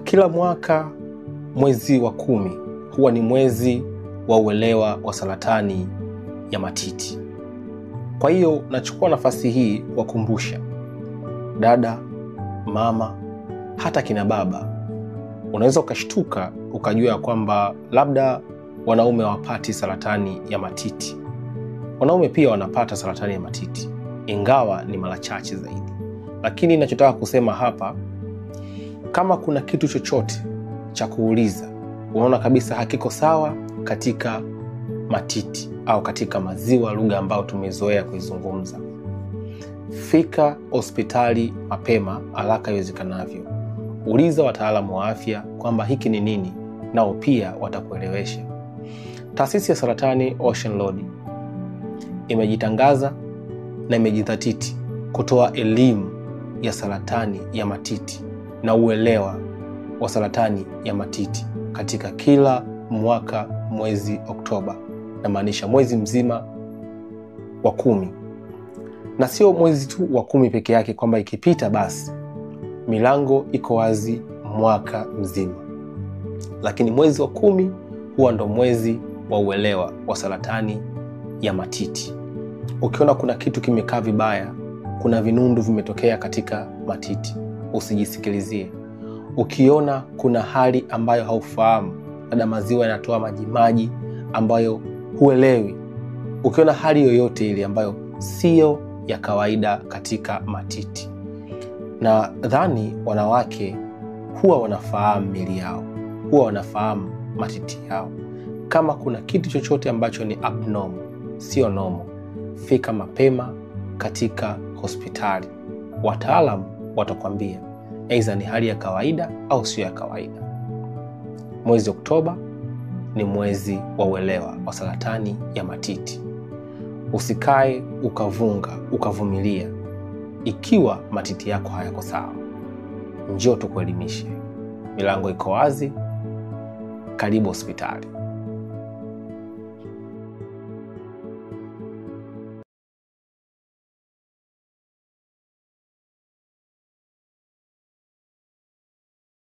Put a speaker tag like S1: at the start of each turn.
S1: Kila mwaka mwezi wa 10 huwa ni mwezi wa uelewa wa saratani ya matiti. Kwa hiyo nachukua nafasi hii kuwakumbusha dada, mama, hata kina baba. Unaweza ukashtuka ukajua kwamba labda wanaume hawapati saratani ya matiti. Wanaume pia wanapata saratani ya matiti, ingawa ni mara chache zaidi. Lakini ninachotaka kusema hapa, kama kuna kitu chochote cha kuuliza, unaona kabisa hakiko sawa katika matiti au katika maziwa, lugha ambayo tumezoea kuizungumza, fika hospitali mapema haraka iwezekanavyo. Uliza wataalamu wa afya kwamba hiki ni nini, nao pia watakuelewesha. Taasisi ya saratani Ocean Road imejitangaza na imejidhatiti kutoa elimu ya saratani ya matiti na uelewa wa saratani ya matiti katika kila mwaka mwezi Oktoba, na maanisha mwezi mzima wa 10. Na sio mwezi tu wa 10 peke yake kwamba ikipita basi. Milango iko wazi mwaka mzima. Lakini mwezi wa 10 huwa ndo mwezi wa uelewa wa saratani ya matiti. Ukiona kuna kitu kimekaa vibaya, kuna vinundu vimetokea katika matiti, usijisikilizie. Ukiona kuna hali ambayo haufahamu, labda maziwa yanatoa majimaji ambayo huelewi, ukiona hali yoyote ile ambayo sio ya kawaida katika matiti, na dhani wanawake huwa wanafahamu miili yao, huwa wanafahamu matiti yao. Kama kuna kitu chochote ambacho ni abnormal, sio normal, fika mapema katika hospitali. Wataalamu watakwambia aidha ni hali ya kawaida au sio ya kawaida. Mwezi Oktoba ni mwezi wa uelewa wa saratani ya matiti. Usikae ukavumilia ikiwa matiti yako hayako sawa. Njoo tukuelimishe. Milango iko wazi. Karibu hospitali.